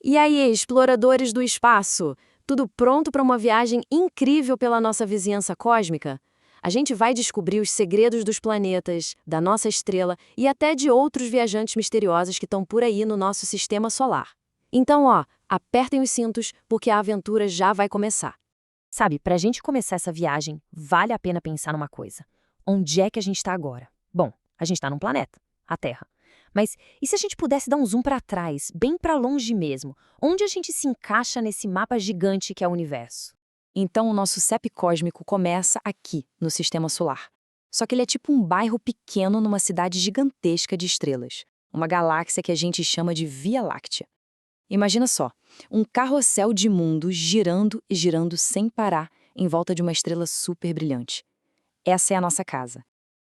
E aí, exploradores do espaço? Tudo pronto para uma viagem incrível pela nossa vizinhança cósmica? A gente vai descobrir os segredos dos planetas, da nossa estrela e até de outros viajantes misteriosos que estão por aí no nosso sistema solar. Então, apertem os cintos, porque a aventura já vai começar. Sabe, pra gente começar essa viagem, vale a pena pensar numa coisa. Onde é que a gente tá agora? Bom, a gente tá num planeta, a Terra. Mas e se a gente pudesse dar um zoom pra trás, bem pra longe mesmo? Onde a gente se encaixa nesse mapa gigante que é o universo? Então, o nosso CEP cósmico começa aqui, no Sistema Solar. Só que ele é tipo um bairro pequeno numa cidade gigantesca de estrelas. Uma galáxia que a gente chama de Via Láctea. Imagina só, um carrossel de mundos girando e girando sem parar em volta de uma estrela super brilhante. Essa é a nossa casa.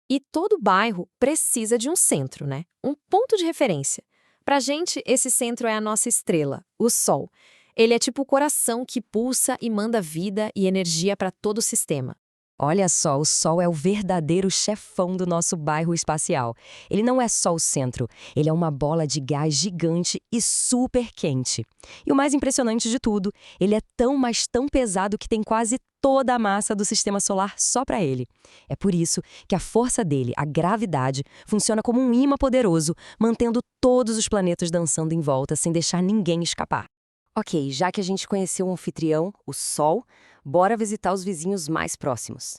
E todo bairro precisa de um centro, né? Um ponto de referência. Pra gente, esse centro é a nossa estrela, o Sol. Ele é tipo o coração que pulsa e manda vida e energia para todo o sistema. Olha só, o Sol é o verdadeiro chefão do nosso bairro espacial. Ele não é só o centro, ele é uma bola de gás gigante e super quente. E o mais impressionante de tudo, ele é tão, mas tão pesado que tem quase toda a massa do sistema solar só para ele. É por isso que a força dele, a gravidade, funciona como um imã poderoso, mantendo todos os planetas dançando em volta sem deixar ninguém escapar. Ok, já que a gente conheceu o anfitrião, o Sol, bora visitar os vizinhos mais próximos.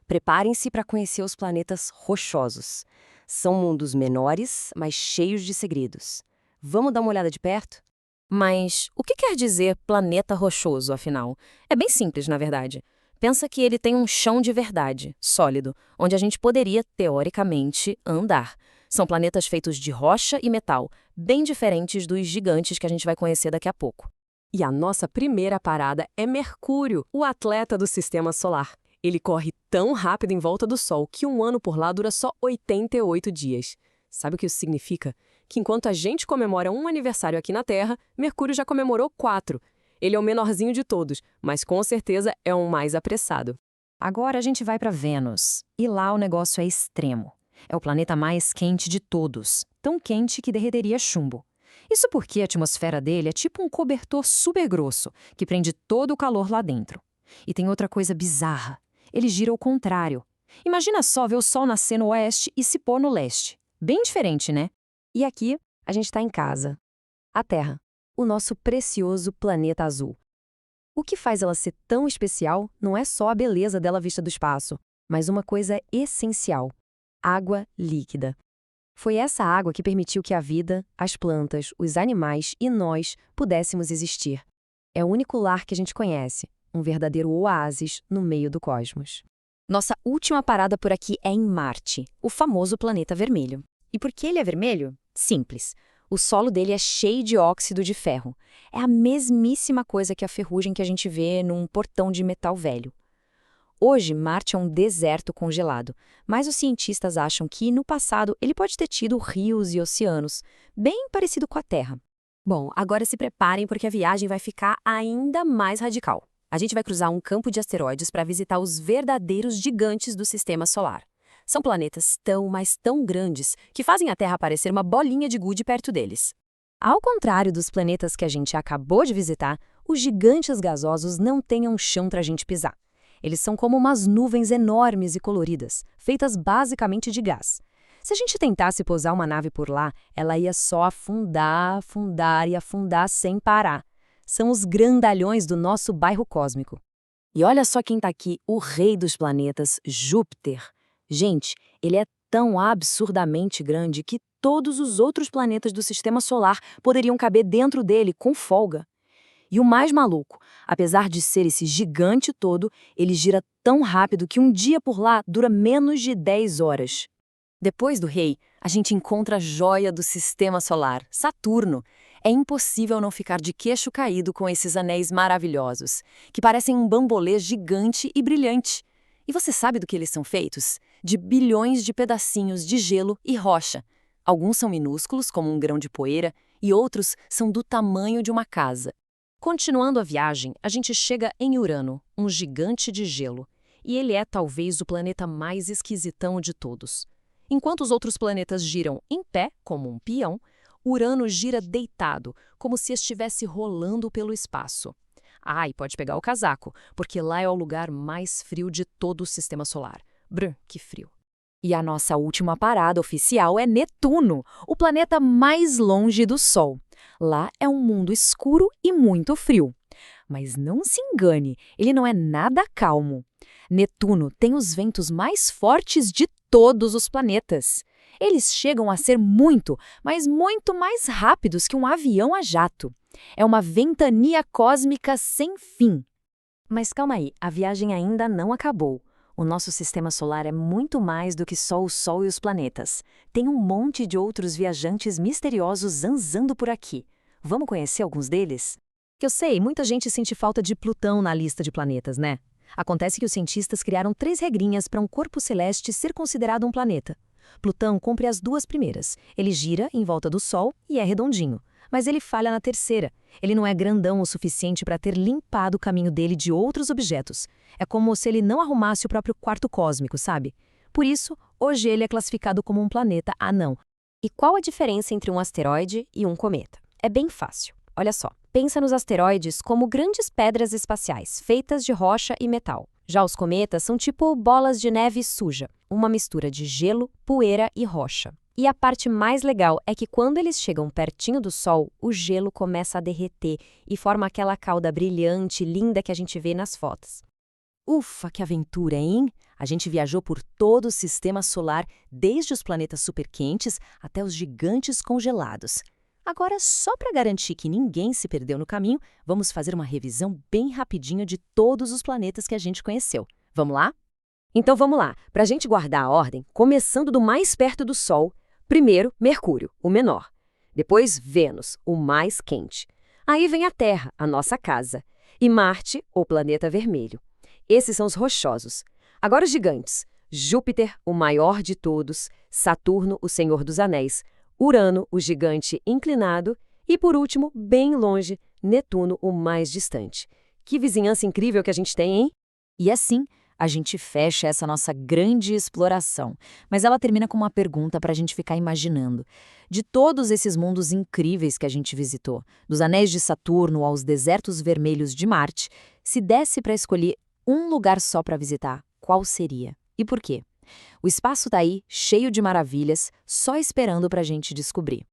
Preparem-se para conhecer os planetas rochosos. São mundos menores, mas cheios de segredos. Vamos dar uma olhada de perto? Mas o que quer dizer planeta rochoso, afinal? É bem simples, na verdade. Pensa que ele tem um chão de verdade, sólido, onde a gente poderia, teoricamente, andar. São planetas feitos de rocha e metal, bem diferentes dos gigantes que a gente vai conhecer daqui a pouco. E a nossa primeira parada é Mercúrio, o atleta do Sistema Solar. Ele corre tão rápido em volta do Sol que um ano por lá dura só 88 dias. Sabe o que isso significa? Que enquanto a gente comemora um aniversário aqui na Terra, Mercúrio já comemorou 4. Ele é o menorzinho de todos, mas com certeza é o mais apressado. Agora a gente vai para Vênus, e lá o negócio é extremo. É o planeta mais quente de todos, tão quente que derreteria chumbo. Isso porque a atmosfera dele é tipo um cobertor super grosso, que prende todo o calor lá dentro. E tem outra coisa bizarra. Ele gira ao contrário. Imagina só ver o Sol nascer no oeste e se pôr no leste. Bem diferente, né? E aqui, a gente está em casa. A Terra, o nosso precioso planeta azul. O que faz ela ser tão especial não é só a beleza dela vista do espaço, mas uma coisa essencial: água líquida. Foi essa água que permitiu que a vida, as plantas, os animais e nós pudéssemos existir. É o único lar que a gente conhece, um verdadeiro oásis no meio do cosmos. Nossa última parada por aqui é em Marte, o famoso planeta vermelho. E por que ele é vermelho? Simples. O solo dele é cheio de óxido de ferro. É a mesmíssima coisa que a ferrugem que a gente vê num portão de metal velho. Hoje, Marte é um deserto congelado, mas os cientistas acham que, no passado, ele pode ter tido rios e oceanos, bem parecido com a Terra. Bom, agora se preparem porque a viagem vai ficar ainda mais radical. A gente vai cruzar um campo de asteroides para visitar os verdadeiros gigantes do Sistema Solar. São planetas tão, mas tão grandes que fazem a Terra parecer uma bolinha de gude perto deles. Ao contrário dos planetas que a gente acabou de visitar, os gigantes gasosos não têm um chão para a gente pisar. Eles são como umas nuvens enormes e coloridas, feitas basicamente de gás. Se a gente tentasse pousar uma nave por lá, ela ia só afundar, afundar e afundar sem parar. São os grandalhões do nosso bairro cósmico. E olha só quem está aqui, o rei dos planetas, Júpiter. Gente, ele é tão absurdamente grande que todos os outros planetas do Sistema Solar poderiam caber dentro dele com folga. E o mais maluco, apesar de ser esse gigante todo, ele gira tão rápido que um dia por lá dura menos de 10 horas. Depois do rei, a gente encontra a joia do Sistema Solar, Saturno. É impossível não ficar de queixo caído com esses anéis maravilhosos, que parecem um bambolê gigante e brilhante. E você sabe do que eles são feitos? De bilhões de pedacinhos de gelo e rocha. Alguns são minúsculos, como um grão de poeira, e outros são do tamanho de uma casa. Continuando a viagem, a gente chega em Urano, um gigante de gelo, e ele é talvez o planeta mais esquisitão de todos. Enquanto os outros planetas giram em pé, como um peão, Urano gira deitado, como se estivesse rolando pelo espaço. E pode pegar o casaco, porque lá é o lugar mais frio de todo o sistema solar. Brr, que frio. E a nossa última parada oficial é Netuno, o planeta mais longe do Sol. Lá é um mundo escuro e muito frio. Mas não se engane, ele não é nada calmo. Netuno tem os ventos mais fortes de todos os planetas. Eles chegam a ser muito, mas muito mais rápidos que um avião a jato. É uma ventania cósmica sem fim. Mas calma aí, a viagem ainda não acabou. O nosso sistema solar é muito mais do que só o Sol e os planetas. Tem um monte de outros viajantes misteriosos zanzando por aqui. Vamos conhecer alguns deles? Eu sei, muita gente sente falta de Plutão na lista de planetas, né? Acontece que os cientistas criaram 3 regrinhas para um corpo celeste ser considerado um planeta. Plutão cumpre as 2 primeiras. Ele gira em volta do Sol e é redondinho. Mas ele falha na terceira. Ele não é grandão o suficiente para ter limpado o caminho dele de outros objetos. É como se ele não arrumasse o próprio quarto cósmico, sabe? Por isso, hoje ele é classificado como um planeta anão. E qual a diferença entre um asteroide e um cometa? É bem fácil. Olha só, pensa nos asteroides como grandes pedras espaciais, feitas de rocha e metal. Já os cometas são tipo bolas de neve suja, uma mistura de gelo, poeira e rocha. E a parte mais legal é que quando eles chegam pertinho do Sol, o gelo começa a derreter e forma aquela cauda brilhante, linda que a gente vê nas fotos. Ufa, que aventura, hein? A gente viajou por todo o sistema solar, desde os planetas superquentes até os gigantes congelados. Agora, só para garantir que ninguém se perdeu no caminho, vamos fazer uma revisão bem rapidinha de todos os planetas que a gente conheceu. Vamos lá? Então vamos lá, para a gente guardar a ordem, começando do mais perto do Sol. Primeiro, Mercúrio, o menor. Depois, Vênus, o mais quente. Aí vem a Terra, a nossa casa. E Marte, o planeta vermelho. Esses são os rochosos. Agora os gigantes. Júpiter, o maior de todos. Saturno, o senhor dos anéis. Urano, o gigante inclinado. E por último, bem longe, Netuno, o mais distante. Que vizinhança incrível que a gente tem, hein? E assim, a gente fecha essa nossa grande exploração, mas ela termina com uma pergunta para a gente ficar imaginando. De todos esses mundos incríveis que a gente visitou, dos anéis de Saturno aos desertos vermelhos de Marte, se desse para escolher um lugar só para visitar, qual seria? E por quê? O espaço está aí, cheio de maravilhas, só esperando para a gente descobrir.